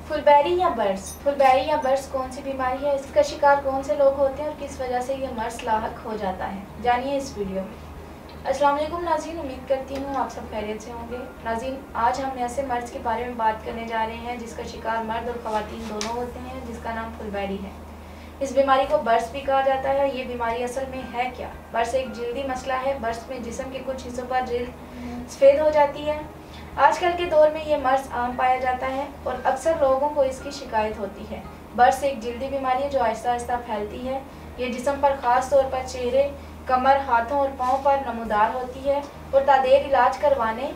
फुलबेरी या बर्स। फुलबेरी या बर्स कौन सी बीमारी है, इसका शिकार कौन से लोग होते हैं और किस वजह से ये मर्स लाहक हो जाता है, जानिए इस वीडियो में। अस्सलाम वालेकुम नाज़रीन, उम्मीद करती हूँ आप सब खैरियत से होंगे। नाज़रीन, आज हम ऐसे मर्ज के बारे में बात करने जा रहे हैं जिसका शिकार मर्द और ख़वातीन दोनों होते हैं, जिसका नाम फुलबेरी है। इस बीमारी को बर्स भी कहा जाता है। ये बीमारी असल में है क्या? बर्स एक जल्दी मसला है। बर्स में जिस्म के कुछ हिस्सों पर जल्द सफ़ेद हो जाती है। आजकल के दौर में ये मर्ज आम पाया जाता है और अक्सर लोगों को इसकी शिकायत होती है। बर्स एक जल्दी बीमारी है जो आहिस्ता आहिस्ता फैलती है। ये जिस्म पर ख़ास तौर पर चेहरे, कमर, हाथों और पाँव पर नमूदार होती है और तादेर इलाज करवाने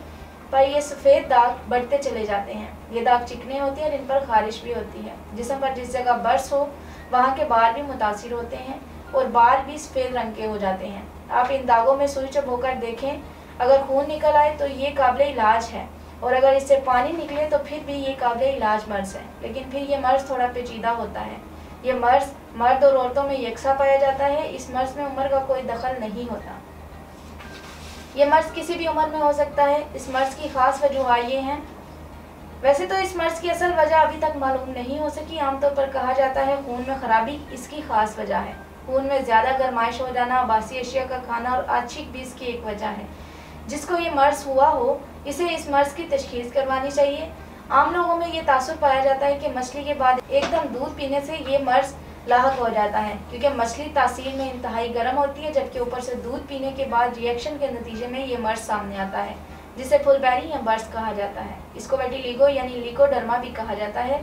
पर ये सफ़ेद दाग बढ़ते चले जाते हैं। ये दाग चिकने होते हैं और इन पर खारिश भी होती है। जिस्म पर जिस जगह बर्स हो वहाँ के बाल भी मुतासिर होते हैं और बाल भी सफ़ेद रंग के हो जाते हैं। आप इन दागों में सुई चुभोकर देखें, अगर खून निकल आए तो ये काबिल इलाज है और अगर इससे पानी निकले तो फिर भी ये काबिल इलाज मर्ज है। लेकिन फिर ये मर्ज थोड़ा पेचीदा होता है। ये मर्ज मर्द और औरतों में यकसा पाया जाता है। इस मर्ज में उम्र का कोई दखल नहीं होता। ये मर्ज किसी भी उम्र में हो सकता है। इस मर्ज की खास वजूहात ये हैं। वैसे तो इस मर्ज की असल वजह अभी तक मालूम नहीं हो सकी। आमतौर पर कहा जाता है खून में खराबी इसकी खास वजह है। खून में ज़्यादा गर्माइश हो जाना, बासी अशिया का खाना और आछिक भी इसकी एक वजह है। जिसको ये मर्ज हुआ हो इसे इस मर्ज की तशखीस करवानी चाहिए। आम लोगों में ये तासुर पाया जाता है कि मछली के बाद एकदम दूध पीने से ये मर्ज लाहक हो जाता है, क्योंकि मछली तासीर में इंतहाई गर्म होती है, जबकि ऊपर से दूध पीने के बाद रिएक्शन के नतीजे में ये मर्ज सामने आता है, जिसे फुलबेरी या बर्स कहा जाता है। इसको वेटिलिगो यानी लिकोडर्मा भी कहा जाता है।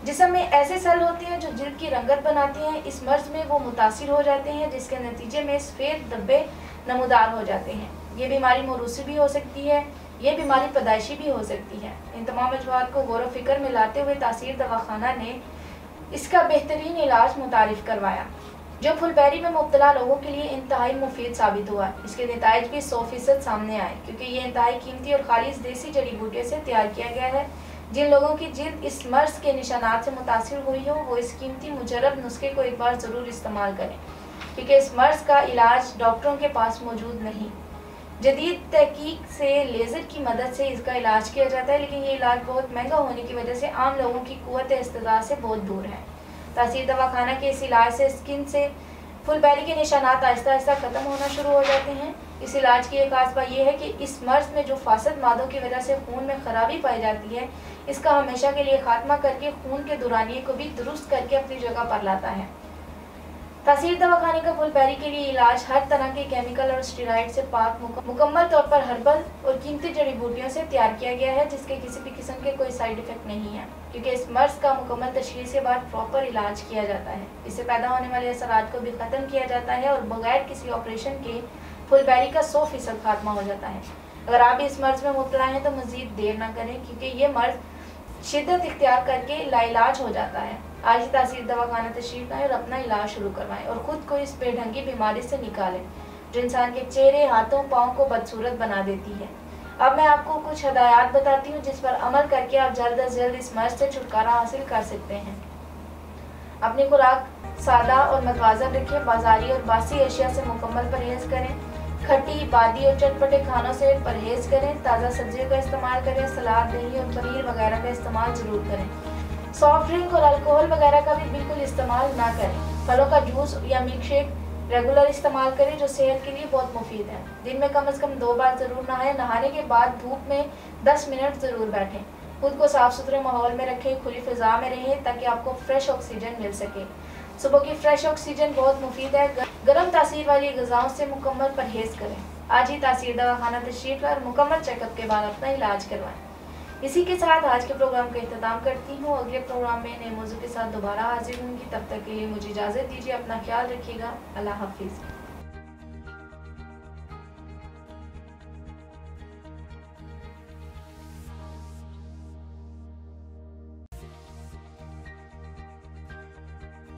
जिस्म में ऐसे सेल होते हैं जो जिल्द की रंगत बनाते हैं। इस मर्ज में वो मुतासिर हो जाते हैं, जिसके नतीजे में सफ़ेद धब्बे नमूदार हो जाते हैं। ये बीमारी मौरूसी भी हो सकती है। ये बीमारी पैदाइशी भी हो सकती है। इन तमाम वजूहात को गौर फिक्र में लाते हुए तासीर दवाखाना ने इसका बेहतरीन इलाज मुतारिफ करवाया, जो फुलबेरी में मुब्तला लोगों के लिए इंतहाई मुफीद साबित हुआ। इसके नताइज भी 100% सामने आए, क्योंकि ये इंतहाई कीमती और खालिस देसी जड़ी बूटियों से तैयार किया गया है। जिन लोगों की जिल्द इस मर्ज के निशानात से मुतासिर हुई हो वो इस कीमती मुजरब नुस्खे को एक बार ज़रूर इस्तेमाल करें, क्योंकि इस मर्ज का इलाज डॉक्टरों के पास मौजूद नहीं। जदीद तहकीक से लेज़र की मदद से इसका इलाज किया जाता है, लेकिन ये इलाज बहुत महंगा होने की वजह से आम लोगों की कुव्वत इस्तेताअत से बहुत दूर है। तासीर दवाखाना के इस इलाज से स्किन से फुलबेरी के निशानात आहिस्ता आहिस्ता ख़त्म होना शुरू हो जाते हैं। इस इलाज की एक खास बात यह है कि इस मर्ज में जो फासद मादों की वजह से खून में खराबी पाई जाती है, इसका हमेशा के लिए खात्मा करके खून के दुरानिये को भी दुरुस्त करके अपनी जगह पर लाता है। तासीर दवाखाने का फुलबेरी के लिए इलाज हर तरह के केमिकल और स्टेरॉइड से पाक मुकम्मल तौर पर हर्बल और कीमती जड़ी बूटियों से तैयार किया गया है, जिसके किसी भी किस्म के कोई साइड इफेक्ट नहीं है, क्योंकि इस मर्ज का मुकम्मल तशखीस के बाद प्रॉपर इलाज किया जाता है। इससे पैदा होने वाले असरात को भी ख़त्म किया जाता है और बगैर किसी ऑपरेशन के फुलबेरी का 100% खात्मा हो जाता है। अगर आप इस मर्ज में मुब्तला हैं तो मज़ीद देर ना करें, क्योंकि ये मर्ज शिद्दत इख्तियार करके लाइलाज हो जाता है। आज ही तासीर दवाखाना तशरीफ लाएं और अपना इलाज शुरू करवाएं और ख़ुद को इस बेढंगी बीमारी से निकालें जो इंसान के चेहरे, हाथों, पाँव को बदसूरत बना देती है। अब मैं आपको कुछ हदायत बताती हूँ जिस पर अमल करके आप जल्द अज जल्द इस मर्ज से छुटकारा हासिल कर सकते हैं। अपनी खुराक सादा और मतवाज़न रखें। बाजारी और बासी अशिया से मुकम्मल परहेज़ करें। खट्टी, बादी और चटपटे खानों से परहेज़ करें। ताज़ा सब्जियों का इस्तेमाल करें। सलाद, दही और पनीर वगैरह का इस्तेमाल ज़रूर करें। सॉफ्ट ड्रिंक और अल्कोहल वगैरह का भी बिल्कुल इस्तेमाल ना करें। फलों का जूस या मिल्क शेक रेगुलर इस्तेमाल करें, जो सेहत के लिए बहुत मुफीद है। दिन में कम से कम 2 बार ज़रूर नहाएं। नहाने के बाद धूप में 10 मिनट ज़रूर बैठें। खुद को साफ़ सुथरे माहौल में रखें, खुली फ़िज़ा में रहें ताकि आपको फ्रेश ऑक्सीजन मिल सके। सुबह की फ्रेश ऑक्सीजन बहुत मुफीद है। गर्म तासीर वाली ग़िज़ाओं से मुकम्मल परहेज़ करें। आज ही तासीर दवाखाना तशरीफ़ लाएं और मुकम्मल चेकअप के बाद अपना इलाज करवाएं। इसी के साथ आज के प्रोग्राम का इख्तिताम करती हूँ। अगले प्रोग्राम में नए मौजू के साथ दोबारा हाजिर होंगी। तब तक के लिए मुझे इजाज़त दीजिए। अपना ख्याल रखिएगा। अल्लाह हाफिज़।